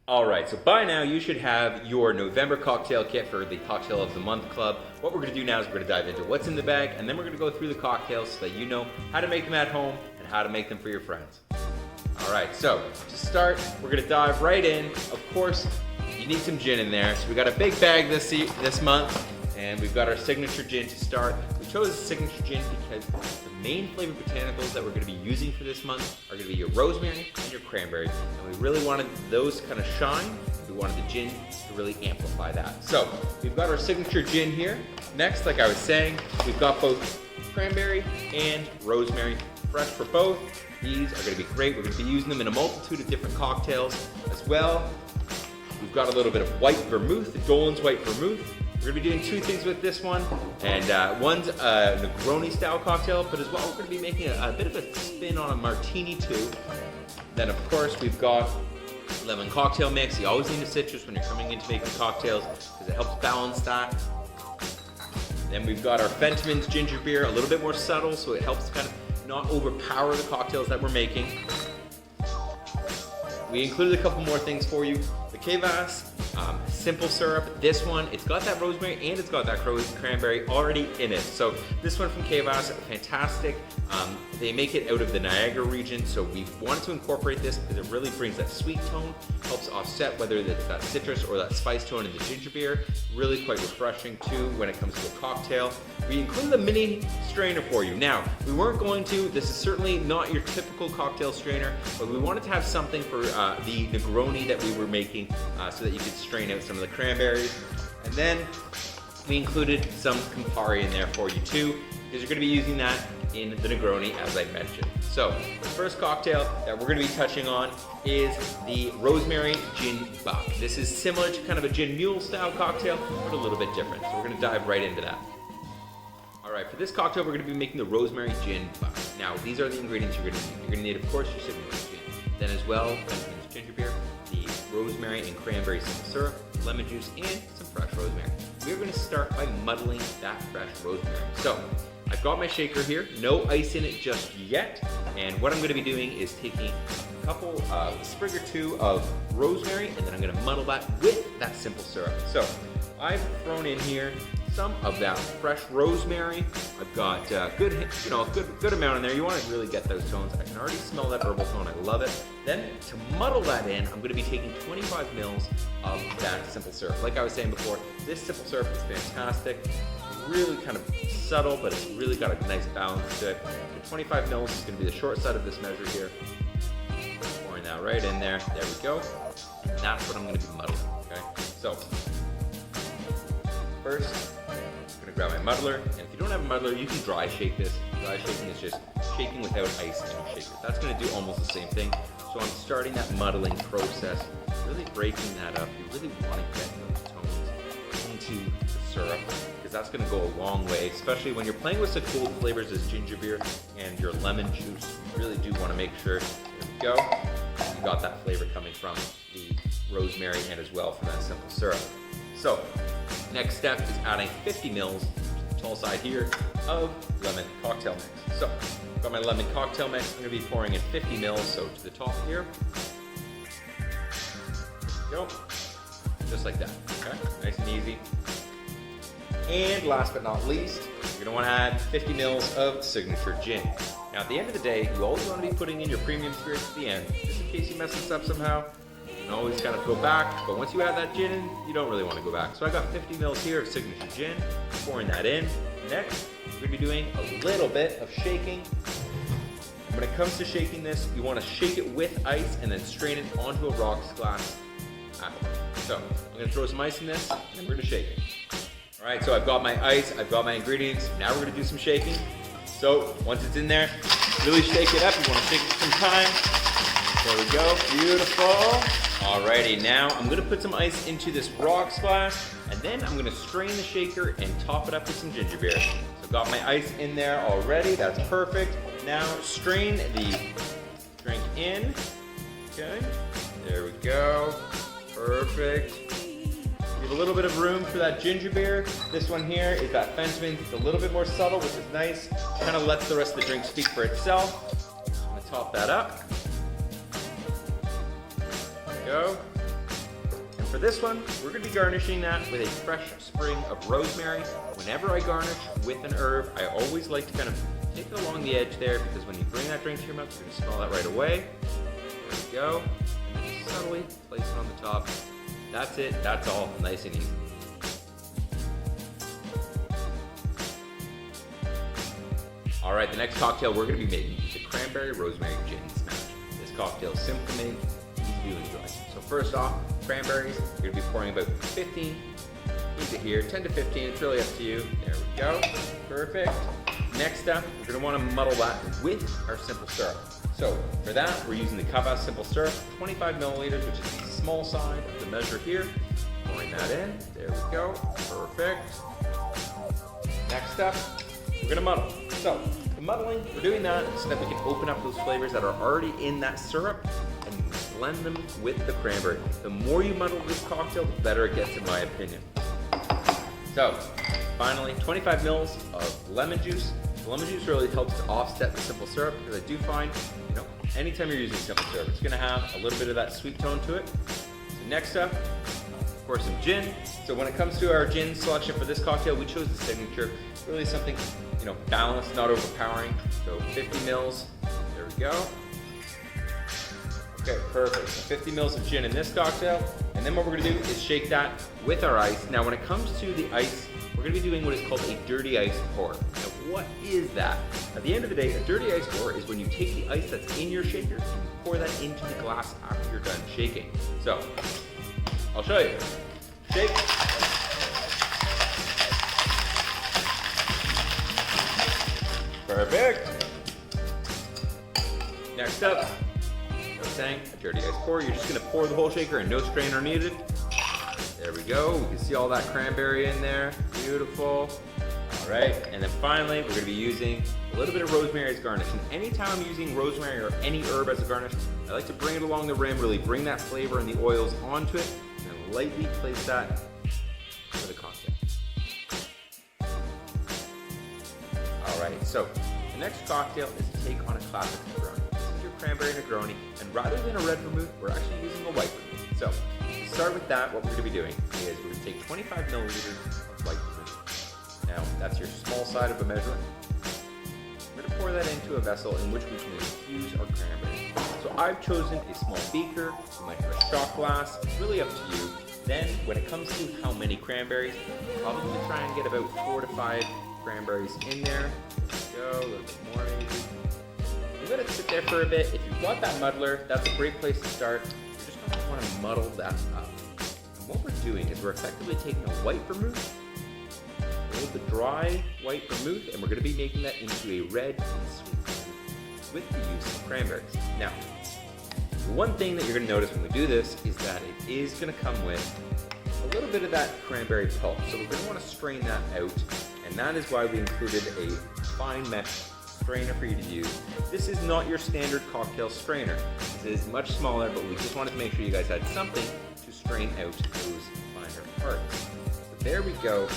Alright, so by now you should have your November cocktail kit for the Cocktail of the Month Club. What we're going to do now is we're going to dive into what's in the bag, and then we're going to go through the cocktails so that you know how to make them at home and how to make them for your friends. Alright, so to start, we're going to dive right in. Of course, you need some gin in there. So we got a big bag this month, and we've got our signature gin to start. We chose signature gin because the main flavored botanicals that we're going to be using for this month are going to be your rosemary and your cranberry. And we really wanted those to kind of shine. We wanted the gin to really amplify that. So we've got our signature gin here. Next, like I was saying, we've got both cranberry and rosemary, fresh for both. These are going to be great. We're going to be using them in a multitude of different cocktails as well. We've got a little bit of white vermouth, the Dolan's white vermouth. We're going to be doing two things with this one, and one's a Negroni style cocktail, but as well we're going to be making a bit of a spin on a martini too. Then of course we've got lemon cocktail mix. You always need a citrus when you're coming into making cocktails because it helps balance that. Then we've got our Fentimans ginger beer, a little bit more subtle, so it helps kind of not overpower the cocktails that we're making. We included a couple more things for you. The Kvass simple syrup. This one, it's got that rosemary and it's got that cranberry already in it. So this one from Kvass, fantastic. They make it out of the Niagara region, so we wanted to incorporate this because it really brings that sweet tone, helps offset whether it's that citrus or that spice tone in the ginger beer. Really quite refreshing too when it comes to a cocktail. We included a mini strainer for you. Now, we weren't going to, this is certainly not your typical cocktail strainer, but we wanted to have something for the Negroni that we were making so that you could strain out some of the cranberries. And then we included some Campari in there for you too, because you're going to be using that in the Negroni as I mentioned. So the first cocktail that we're going to be touching on is the Rosemary Gin Box. This is similar to kind of a gin mule style cocktail, but a little bit different. So we're going to dive right into that. Alright, for this cocktail we're going to be making the Rosemary Gin Box. Now these are the ingredients you're going to need. You're going to need, of course, your signature gin. Then as well, Fentimans ginger beer, the rosemary and cranberry simple syrup, lemon juice, and some fresh rosemary. We're going to start by muddling that fresh rosemary. So I've got my shaker here, no ice in it just yet, and what I'm going to be doing is taking a couple, sprig or two of rosemary, and then I'm going to muddle that with that simple syrup. So I've thrown in here some of that fresh rosemary. I've got a good amount in there. You want to really get those tones. I can already smell that herbal tone. I love it. Then to muddle that in, I'm going to be taking 25 mils of that simple syrup. Like I was saying before, this simple syrup is fantastic. Really kind of subtle, but it's really got a nice balance to it. The 25 mils is going to be the short side of this measure here. Pouring that right in there. There we go. And that's what I'm going to be muddling. Okay. So first, I'm going to grab my muddler, and if you don't have a muddler, you can dry shake this. Dry shaking is just shaking without ice in your shaker. That's going to do almost the same thing. So I'm starting that muddling process, really breaking that up. You really want to get those tones into the syrup, because that's going to go a long way, especially when you're playing with such cold flavors as ginger beer and your lemon juice. You really do want to make sure, there we go, you got that flavor coming from the rosemary and as well from that simple syrup. So next step is adding 50 mils, tall side here, of lemon cocktail mix. So I've got my lemon cocktail mix. I'm going to be pouring in 50 mils, so to the top here. There we go. Just like that. Okay, nice and easy. And last but not least, you're going to want to add 50 mils of signature gin. Now at the end of the day, you always want to be putting in your premium spirits at the end, just in case you mess this up somehow. You can always kind of go back, but once you add that gin in, you don't really want to go back. So I got 50 mils here of signature gin, pouring that in. Next, we're going to be doing a little bit of shaking. And when it comes to shaking this, you want to shake it with ice and then strain it onto a rocks glass afterwards. So I'm going to throw some ice in this, and we're going to shake it. All right, so I've got my ice, I've got my ingredients. Now we're going to do some shaking. So once it's in there, really shake it up. You want to shake it some time. There we go, beautiful. Alrighty, now I'm going to put some ice into this rocks glass, and then I'm going to strain the shaker and top it up with some ginger beer. So I've got my ice in there already, that's perfect. Now strain the drink in. Okay, there we go, perfect. Give a little bit of room for that ginger beer. This one here is that Fentimans. It's a little bit more subtle, which is nice. Kind of lets the rest of the drink speak for itself. I'm going to top that up. There we go. for this one, we're going to be garnishing that with a fresh sprig of rosemary. Whenever I garnish with an herb, I always like to kind of take it along the edge there, because when you bring that drink to your mouth, you're going to smell that right away. There we go. And then just subtly place it on the top. That's it. That's all. Nice and easy. All right, the next cocktail we're going to be making is the Cranberry Rosemary Gin Smash. This cocktail is simple to make, easy to enjoy. So first off, cranberries, you're going to be pouring about 15 into here, 10 to 15, it's really up to you. There we go, perfect. Next up, we're going to want to muddle that with our simple syrup. So for that, we're using the Kavass Simple Syrup, 25 milliliters, which is the small side of the measure here. Pouring that in, there we go, perfect. Next up, we're gonna muddle. So the muddling, we're doing that so that we can open up those flavors that are already in that syrup and blend them with the cranberry. The more you muddle this cocktail, the better it gets in my opinion. So finally, 25 mils of lemon juice. The lemon juice really helps to offset the simple syrup, because I do find, anytime you're using simple syrup, it's gonna have a little bit of that sweet tone to it. So next up, of course, some gin. So when it comes to our gin selection for this cocktail, we chose the signature. Really something, balanced, not overpowering. So 50 mils, there we go. Okay, perfect. So 50 mils of gin in this cocktail. And then what we're gonna do is shake that with our ice. Now when it comes to the ice, we're gonna be doing what is called a dirty ice pour. Now what is that? At the end of the day, a dirty ice pour is when you take the ice that's in your shaker and you pour that into the glass after you're done shaking. So, I'll show you. Shake. Perfect. Next up, like I was saying, a dirty ice pour. You're just gonna pour the whole shaker and no strainer needed. There we go. We can see all that cranberry in there. Beautiful. All right, and then finally, we're gonna be using a little bit of rosemary as garnish. And anytime I'm using rosemary or any herb as a garnish, I like to bring it along the rim, really bring that flavor and the oils onto it, and then lightly place that for the cocktail. All right, so the next cocktail is to take on a classic Negroni. This is your Cranberry Negroni, and rather than a red vermouth, we're actually using a white vermouth. So to start with that, what we're gonna be doing is we're gonna take 25 milliliters of white vermouth. Now, that's your small side of a measurement. We're gonna pour that into a vessel in which we can infuse our cranberry. So I've chosen a small beaker, you might have a shot glass, it's really up to you. Then, when it comes to how many cranberries, probably try and get about 4 to 5 cranberries in there. There we go, a little bit more maybe. I'm gonna sit there for a bit. If you've got that muddler, that's a great place to start. You're just gonna wanna muddle that up. And what we're doing is we're effectively taking a white vermouth, the dry white vermouth, and we're going to be making that into a red and sweet with the use of cranberries. Now, the one thing that you're going to notice when we do this is that it is going to come with a little bit of that cranberry pulp. So we're going to want to strain that out, and that is why we included a fine mesh strainer for you to use. This is not your standard cocktail strainer. This is much smaller, but we just wanted to make sure you guys had something to strain out those finer parts. So there we go.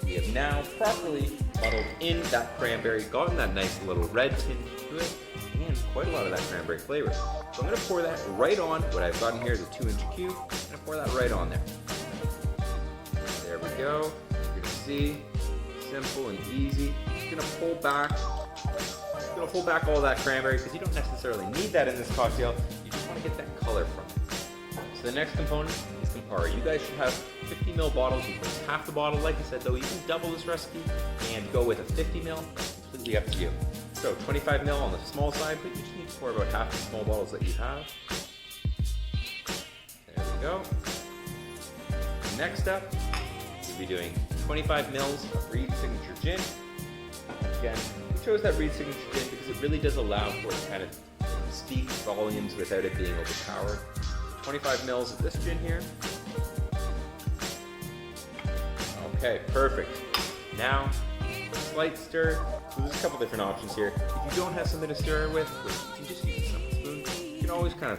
We have now properly muddled in that cranberry, gotten that nice little red tint to it, and quite a lot of that cranberry flavor. So I'm going to pour that right on. What I've gotten here is a 2-inch cube. I'm going to pour that right on there. There we go. You're going to see, simple and easy. Just going to pull back. Just going to pull back all that cranberry because you don't necessarily need that in this cocktail. You just want to get that color from it. So the next component is Campari. You guys should have 50 ml bottles. You can use half the bottle. Like I said, though, you can double this recipe and go with a 50 ml. Completely up to you. So 25 ml on the small side, but you just need to pour about half the small bottles that you have. There we go. Next up, we'll be doing 25 mils of Reid Signature Gin. Again, we chose that Reid Signature Gin because it really does allow for it to kind of speak volumes without it being overpowered. 25 mils of this gin here. Okay, perfect. Now, a slight stir. So there's a couple different options here. If you don't have something to stir it with, you can just use a simple spoon. You can always kind of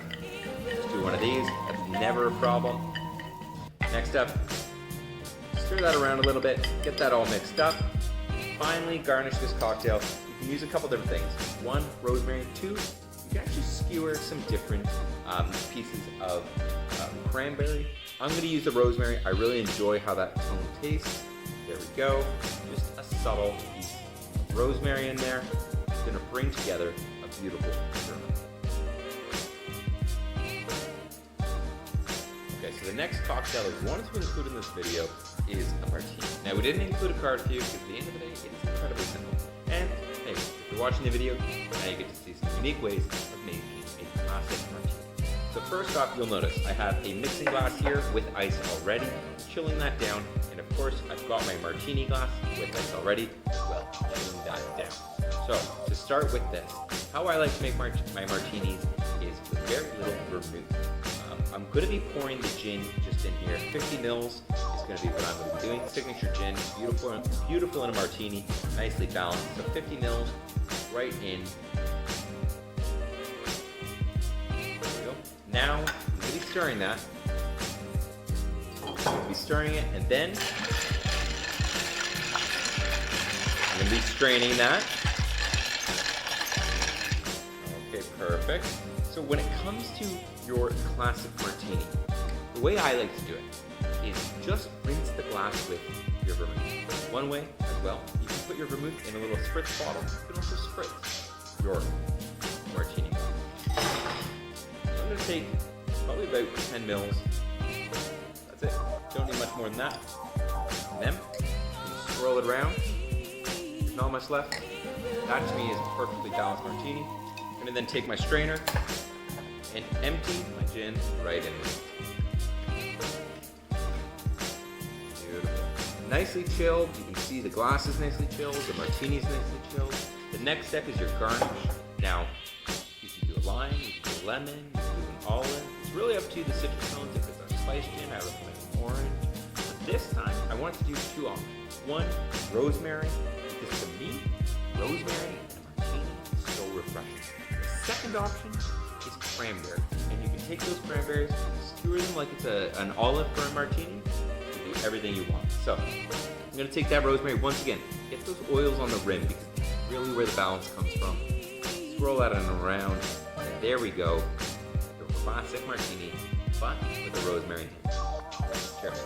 just do one of these. That's never a problem. Next up, stir that around a little bit, get that all mixed up. Finally, garnish this cocktail. You can use a couple different things. 1, rosemary. 2, you can actually skewer some different pieces of cranberry I'm gonna use the rosemary. I really enjoy how that tone tastes. There we go. Just a subtle piece of rosemary in there. It's gonna bring together a beautiful syrup. Okay, so the next cocktail that we wanted to include in this video is a martini. Now, we didn't include a card for you because at the end of the day, it is incredibly simple. And hey, if you're watching the video, now you get to see some unique ways of making a classic martini. So first off, you'll notice I have a mixing glass here with ice already, chilling that down. And of course, I've got my martini glass with ice already, well, chilling that down. So to start with this, how I like to make my martinis is with very little vermouth. I'm going to be pouring the gin just in here. 50 mils is going to be what I'm going to be doing. Signature gin, beautiful in a martini, nicely balanced. So 50 mils right in. There we go. Now, I'm going to be stirring that. I'm going to be stirring it, and then I'm going to be straining that. Okay, perfect. So when it comes to your classic martini, the way I like to do it is just rinse the glass with your vermouth. One way as well, you can put your vermouth in a little spritz bottle. You can also spritz your martini. So I'm going to take probably about 10 mils. That's it. Don't need much more than that. And then you swirl it around. There's not much left. That to me is a perfectly balanced martini. I'm going to then take my strainer and empty my gin right in there. Beautiful. Nicely chilled. You can see the glass is nicely chilled, the martini's nicely chilled. The next step is your garnish. Now, you can do a lime, you can do a lemon, you can do an olive. It's really up to you, the citrus tones. If it's a spiced gin, I recommend an orange. But this time, I wanted to do two options. One, rosemary, because to me, rosemary and a martini is so refreshing. The second option is cranberry, and you can take those cranberries, skewer them like it's an olive for a martini, and do everything you want. So I'm going to take that rosemary once again, get those oils on the rim because that's really where the balance comes from. Swirl that around, and there we go, the classic martini, but with the rosemary. Cheers.